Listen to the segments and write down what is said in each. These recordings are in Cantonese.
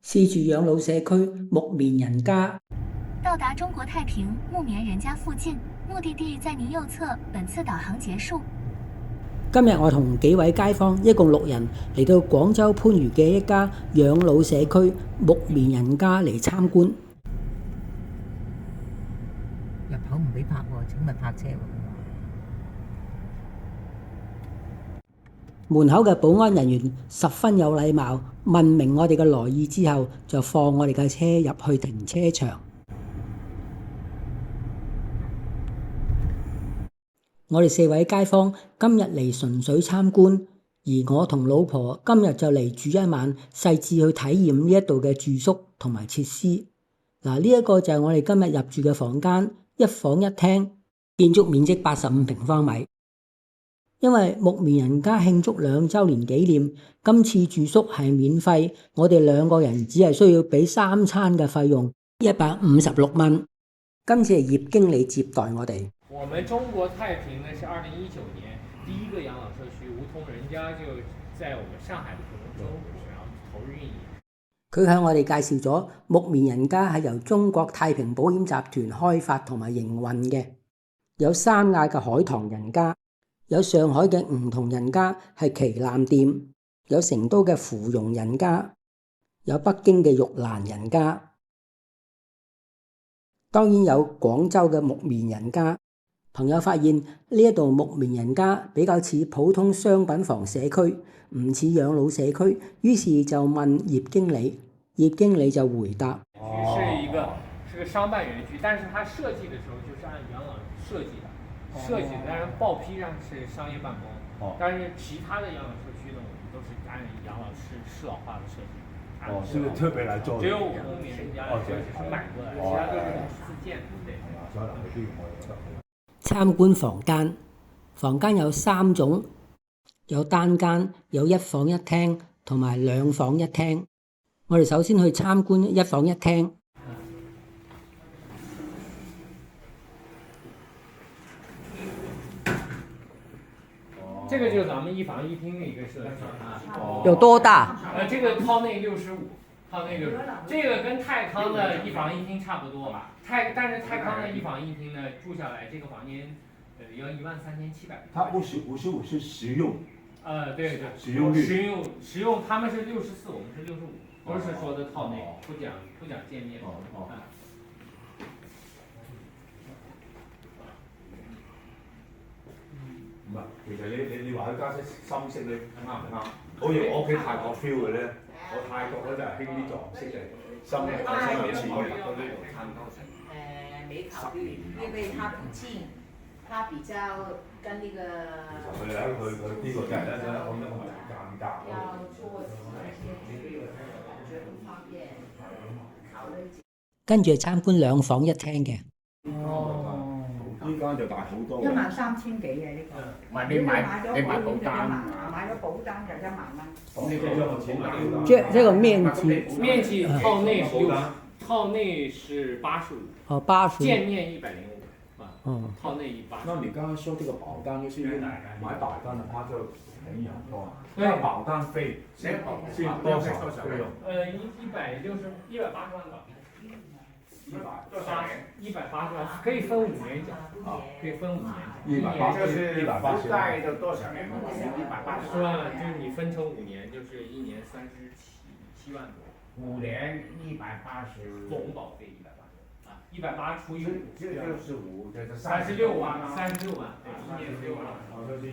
試住養老社區木棉人家。到達中國太平木棉人家附近，目的地在您右側。本次導航結束。今日我同幾位街坊，一共6人嚟到廣州番禺嘅一家養老社區木棉人家嚟參觀。入口唔俾拍喎，請勿泊車喎。門口嘅保安人員十分有禮貌，問明我哋嘅來意之後，就放我哋嘅車入去停車場。我哋4位街坊今日嚟純粹參觀，而我同老婆今日就嚟住一晚，細緻去體驗呢一度嘅住宿同埋設施。嗱，呢一個就係我哋今日入住嘅房間，1房1廳，建築面積85平方米。因為木棉人家慶祝2週年紀念，今次住宿係免費，我哋2個人只係需要俾3餐嘅費用，156蚊。今次係葉經理接待我哋。我們中國太平呢是2019年第一個養老社區，梧桐人家就在我們上海的浦東，然後投入運營。佢向我哋介紹咗木棉人家係由中國太平保險集團開發同埋營運嘅，有三亞嘅海棠人家，有上海嘅梧桐人家係旗艦店，有成都嘅芙蓉人家，有北京嘅玉蘭人家，當然有廣州嘅木棉人家。朋友發現呢一度木棉人家比較似普通商品房社區，唔似養老社區，於是就問葉經理，葉經理就回答：是個商辦園區，但是它設計的時候就是按養老設計的，當然報批上是商業辦公，但是其他的養老社區呢，我們都是按養老適老化的設計。是特別來做的。只有木棉人家就是買過來，其他都是自建的。參觀房間，房間有3種，有單間，有1房1廳同埋2房1廳。我哋首先去參觀1房1廳。這個就是咱們1房1廳的一個設計。有多大？這個套內65，套內65。這個跟泰康的1房1廳差不多吧？但是泰康的1房1廳呢，住下來這個房間，要13700。它55是實用。對，使用率。實用，他們是64，我們是65，不是說的套內，不講見面。唔係，其實你話佢加些深色咧，啱唔啱？好似我屋企泰國 feel 嘅咧，我泰國嗰就係興啲撞色嘅，深有淺嘅。沒考慮，因為它不近，它比較跟那個。佢呢個真係咧，我覺得好尷尬。要做感覺不方便，考慮。跟住參觀2房1廳嘅。呢間就大好多。13000幾嘅呢個。唔係你買保單，買咗保單就10000蚊。咁你俾咗我錢買？這個面積套內是60，套內是85。85。見面105。套內185。那你剛剛說這個保單就是買保單的話就便宜很多。那保單費是多少費用180萬港幣。180萬，可以分5年繳，可以分5年。180不帶就多少年？180。是吧？就是你分成5年，就是1年37萬多。 5年180。總保費180，180除以5，這就是5，這是36萬，36萬，對，1年36萬。就是1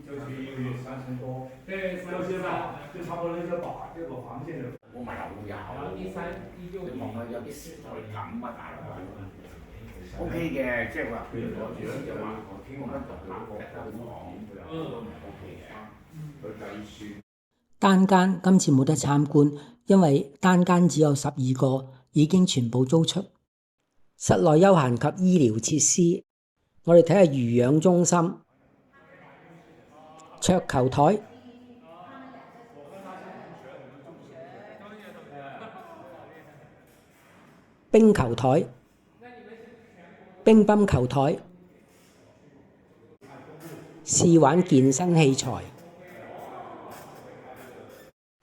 個月3000多。對，30萬，就差不多就把這個房間的。我咪有。然後第3、第6年。望下有啲時代感啊，大佬。O K 嘅，即係話佢攞住就話我傾我得獨立嘅都 O K 嘅，佢計算。單間今次冇得參觀，因為單間只有12個，已經全部租出。室內休閒及醫療設施，我哋睇下魚養中心、桌球台、冰球台、乒乓球台、試玩健身器材。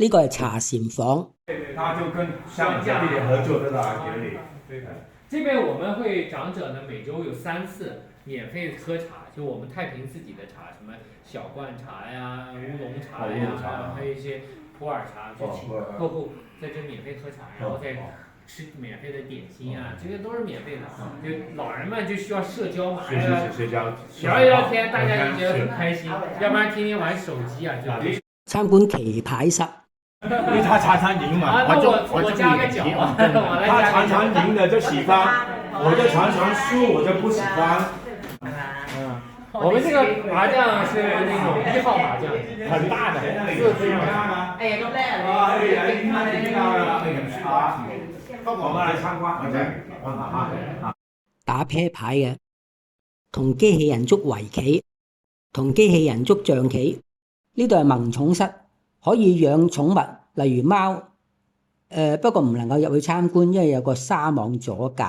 呢個係茶禪房。他就跟像家里的合作的啦，给你。对的，这边我们会长者呢每周有3次免费喝茶，就我们太平自己的茶，什么小罐茶呀、乌龙茶呀，还有一些普洱茶，就请客户在这免费喝茶，然后再吃免费的点心啊，这些都是免费的。就老人们就需要社交嘛，社交，聊一聊天，大家就觉得很开心，要不然天天玩手机啊，就。參觀棋牌室。因为他常常赢嘛，我加个脚，他常常赢的就喜欢，我就常常输，我就不喜欢。我们这个麻将是那种1号麻將，很大的，字非常大。哎呀，咁叻我們嚟參觀，打啤牌嘅，同機器人捉圍棋，同機器人捉象棋。呢度係萌寵室，可以養寵物，例如貓。不過唔能夠入去參觀，因為有個紗網阻隔。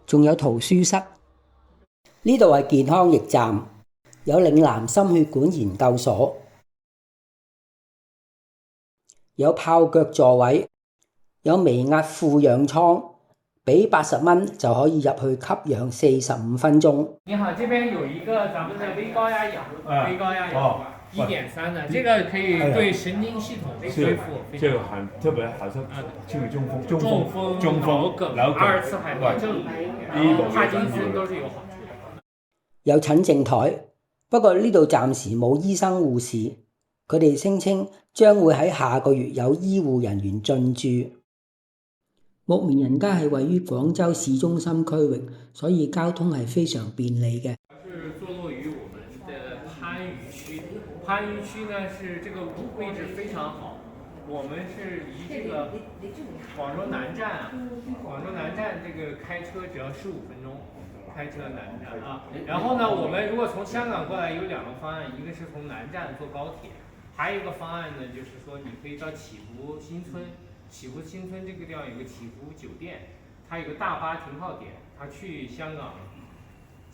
仲有圖書室，呢度係健康驛站，有嶺南心血管研究所，有泡腳座位，有微壓負氧艙，俾80蚊就可以入去吸氧45分鐘。你好，這邊有一個咱們的微高壓氧，微高壓氧1.3的，這個可以對神經系統恢復。這個很特別，好像輕微中風、中風、腦梗、阿爾茨海默症、帕金森都是有好處的。有診症台，不過呢度暫時冇醫生護士，佢哋聲稱將會喺下個月有醫護人員進駐。木棉人街係位於廣州市中心區域，所以交通係非常便利嘅。是坐落於我們的番禺區，番禺區呢是這個位置非常好，我們是離這個廣州南站啊，廣州南站這個開車只要15分鐘，開車南站啊。然後呢，我們如果從香港過來有2個方案，一個是從南站坐高鐵，還有一個方案呢，就是說你可以到祈福新村。祈福新村這個地方有個祈福酒店，它有個大巴停靠點，它去香港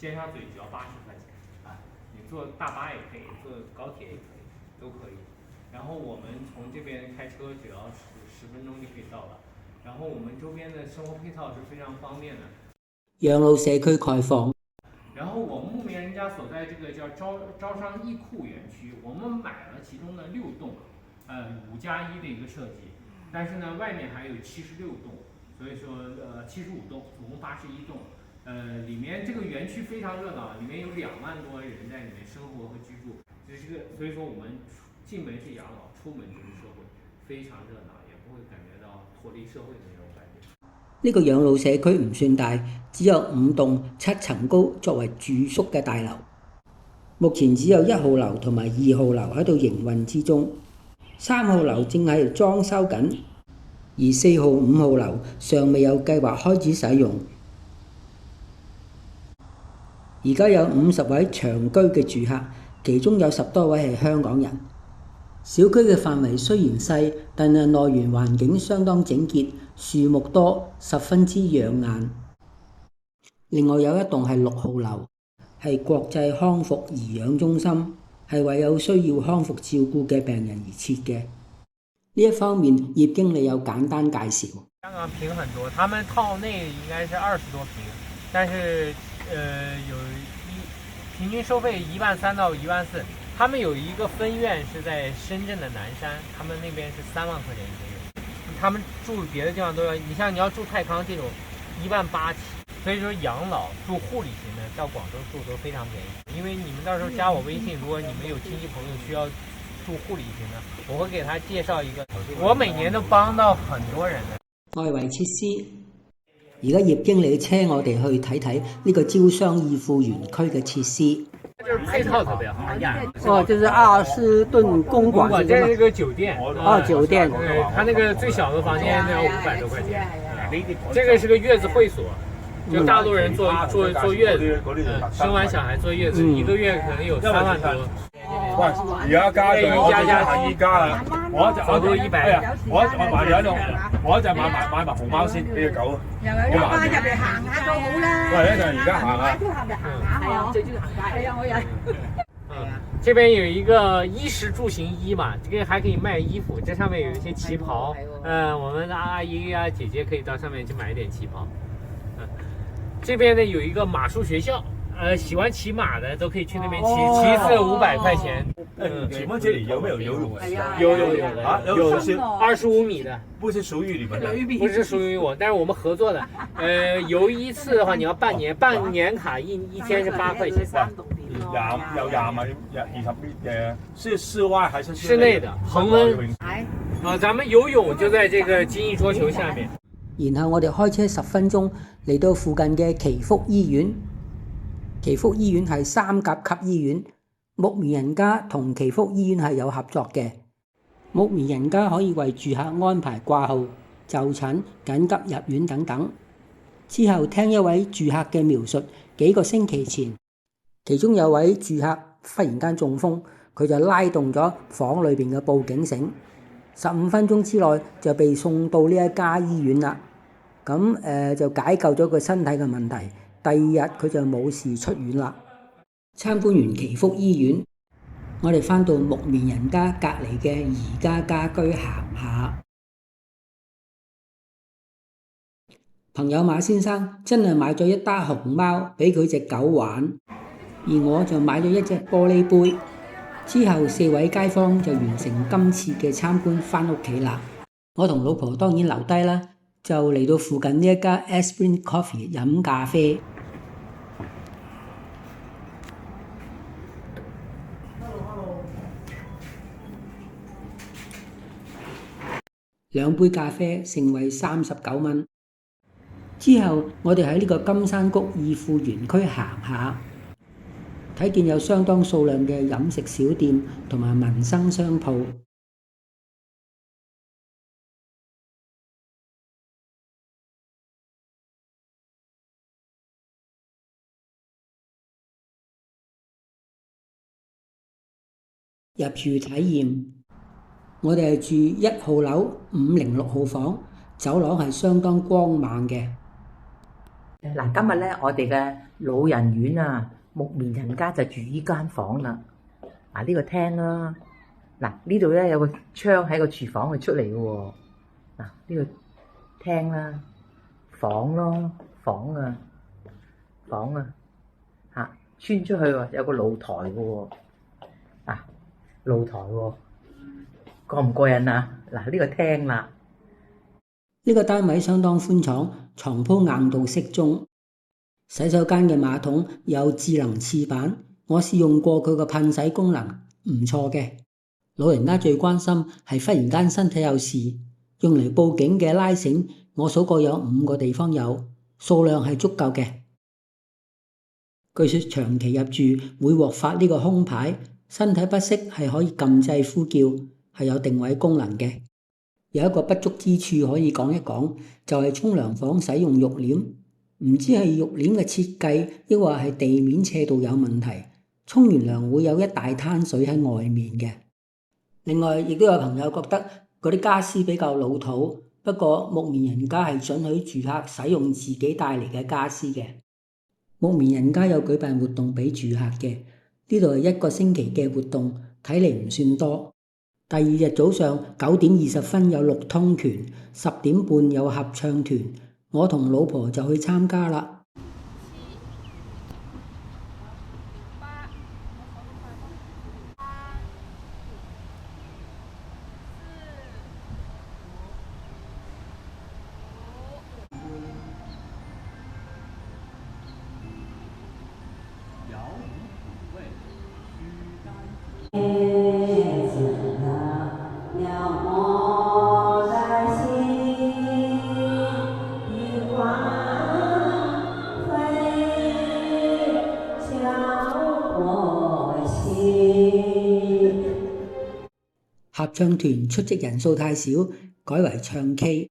尖沙咀只要80塊錢啊，你坐大巴也可以，坐高鐵也可以，都可以。然後我們從這邊開車只要10分鐘就可以到了，然後我們周邊的生活配套是非常方便的。養老社區概況。然後我們木棉人家所在這個叫招商易庫園區，我們買了其中的6棟，5+1的一個設計。但是呢，外面還有76棟，所以說75棟，總共81棟。裡面這個園區非常熱鬧，裡面有2萬多人在裡面生活和居住。就是個，所以說我們進門是養老，出門就是社會，非常熱鬧，也不會感覺到脫離社會的那種感覺。呢個養老社區唔算大，只有5棟7層高，作為住宿嘅大樓。目前只有1號樓同埋2號樓喺度營運之中。3號樓正喺度裝修緊，而4號、5號樓尚未有計劃開始使用。而家有50位長居嘅住客，其中有10多位係香港人。小區嘅範圍雖然細，但係內園環境相當整潔，樹木多，十分之養眼。另外有一棟係6號樓，係國際康復頤養中心。係為有需要康復照顧嘅病人而設嘅。呢一方面，葉經理有簡單介紹。香港平很多，他們套內應該是20多平，但是平均收費13000到14000。他們有一個分院是在深圳的南山，他們那邊是3萬塊錢一個月。他們住別的地方都要，你像你要住泰康這種18000起。所以說養老住護理型的到廣州住都非常便宜，因為你們到時候加我微信，如果你們有親戚朋友需要住護理型的，我會給他介紹一個，我每年都幫到很多人的。外圍設施，而家葉經理車我哋去睇睇呢個招商易富園區嘅設施。就是配套特別好。哦，就是阿斯頓公館，這是一個酒店。哦，酒店。它那個最小的房間都要500多塊錢。這個是個月子會所。就大陸人坐月子，生完小孩坐月子，一個月可能有3萬多。喂，而家加咗，而家啦，我就100。我買咗我就買埋熊貓先，呢隻狗。入嚟行下都好啦。喂，一陣而家行下。都入嚟行下，係啊，最中意行街。係啊，我有。这边有一个衣食住行衣嘛，这个还可以卖衣服，这上面有一些旗袍，我们的阿姨啊姐姐可以到上面去买一点旗袍。这边呢有一个马术学校，喜欢骑马的都可以去那边骑，骑次500块钱。请问这里有没有游泳池？有啊，有是25米的，不是属于你们的，不是属于我，但是我们合作的。游一次的话，你要半年卡，一天是8块钱。有20米20米嘅，是室外还是室内的恒温？咱们游泳就在这个金翼桌球下面。然後我哋開車10分鐘嚟到附近嘅祈福醫院。祈福醫院係3甲級醫院，木棉人家同祈福醫院係有合作嘅。木棉人家可以為住客安排掛號、就診、緊急入院等等。之後聽一位住客嘅描述，幾個星期前，其中有位住客忽然間中風，佢就拉動咗房裏邊嘅報警繩，15分鐘之內就被送到呢一家醫院啦。咁就解救咗佢身體嘅問題。第2日佢就冇事出院啦。參觀完祈福醫院，我哋返到木棉人家隔離嘅宜家家居行下。朋友馬先生真係買咗一打熊貓俾佢隻狗玩，而我就買咗一隻玻璃杯。之後4位街坊就完成今次嘅參觀返屋企啦。我同老婆當然留低啦，就嚟到附近呢一家 Esprit Coffee 飲咖啡。2杯咖啡盛惠39蚊。之後我哋喺呢個金山谷義富園區行下，睇見有相當數量嘅飲食小店同埋民生商鋪。入住體驗，我哋係住1號樓506號房，走廊係相當光猛嘅。嗱，今日咧我哋嘅老人院啊，木棉人家就住呢間房啦。嗱，呢個廳啦，嗱呢度咧有個窗喺個廚房佢出嚟嘅喎。嗱，呢個廳啦，房咯，房啊嚇，穿出去喎有個露台嘅喎。露台喎，過唔過癮啊？嗱，呢個廳啦，呢個單位相當寬敞，床鋪硬度適中。洗手間嘅馬桶有智能廁板，我試用過佢個噴洗功能，唔錯嘅。老人家最關心係忽然間身體有事，用嚟報警嘅拉繩，我數過有5個地方有，數量係足夠嘅。據說長期入住會獲發呢個空牌。身體不適係可以撳掣呼叫，係有定位功能嘅。有一個不足之處可以講一講，就係沖涼房使用浴簾，唔知係浴簾嘅設計，抑或係地面斜度有問題。沖完涼會有一大灘水喺外面嘅。另外，亦都有朋友覺得嗰啲家私比較老土，不過木棉人家係准許住客使用自己帶嚟嘅家私嘅。木棉人家有舉辦活動俾住客嘅。呢度係1個星期嘅活動，睇嚟唔算多。第2日早上9點20分有6通團，10點半有合唱團，我同老婆就去參加啦。合唱團出席人數太少，改為唱 K。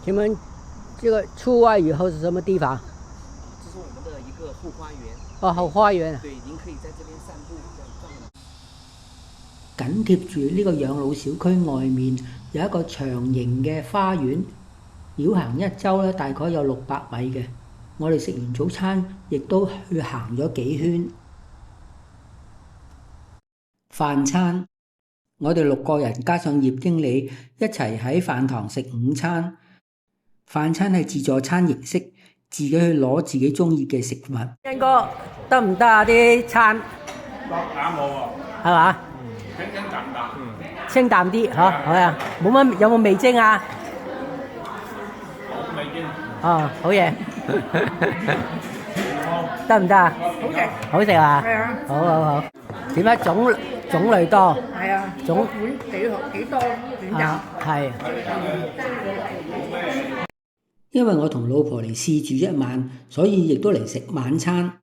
請問這個出外以後是什麼地方？這是我們的一個後花園。哦，後花園。對，您可以在這邊散步，這樣轉。緊貼住呢個養老小區外面有一個長形嘅花園，繞行一周咧，大概有600米嘅。我哋食完早餐，亦都去行咗幾圈。飯餐，我哋6個人加上葉經理一齊喺飯堂食午餐。飯餐係自助餐形式，自己去攞自己中意嘅食物。恩哥，得唔得啊？啲餐啱我喎，係嘛？清淡淡，清淡啲嚇，好啊！冇乜有冇味精啊？冇味精。哦，好嘢，得唔得啊？好食，好食啊！係啊，好好好。點解種類多？係啊，種碗幾多選擇？係。因為我同老婆嚟試住一晚，所以亦都嚟食晚餐。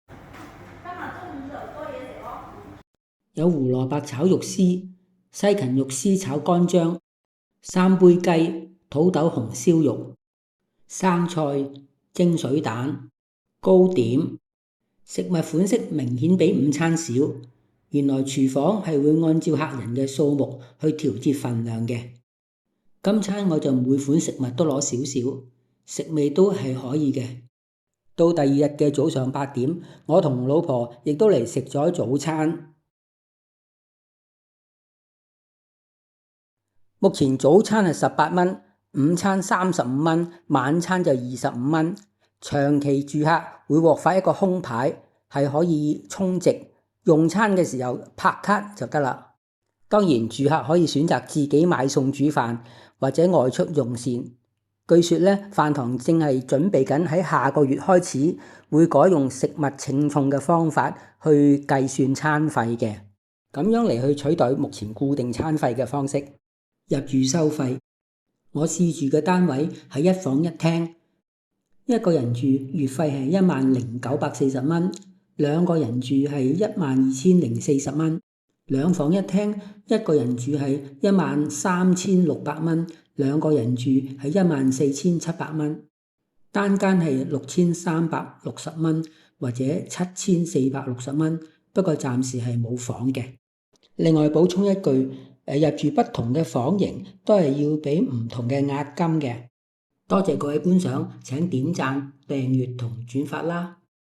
有胡蘿蔔炒肉絲、西芹肉絲炒乾漿、3杯雞、土豆紅燒肉、生菜、蒸水蛋、糕點。食物款式明顯比午餐少，原來廚房係會按照客人嘅數目去調節份量嘅。今餐我就每款食物都攞少少。食味都係可以嘅。到第二日嘅早上8點，我同老婆亦都嚟食咗早餐。目前早餐係18蚊，午餐35蚊，晚餐就25蚊。長期住客會獲發一個空牌，係可以充值，用餐嘅時候拍卡就得啦。當然住客可以選擇自己買餸煮飯，或者外出用膳。據說咧，飯堂正係準備緊喺下個月開始會改用食物稱重嘅方法去計算餐費嘅，咁樣嚟去取代目前固定餐費嘅方式。入住收費，我試住嘅單位係1房1廳，一個人住月費係10,940蚊，2個人住係12,040蚊，2房1廳一個人住係13,600蚊。2個人住係14,700蚊，單間係6,360蚊或者7,460蚊，不過暫時係冇房嘅。另外補充一句，入住不同嘅房型都係要俾唔同嘅押金嘅。多謝各位觀賞，請點讚、訂閱同轉發啦。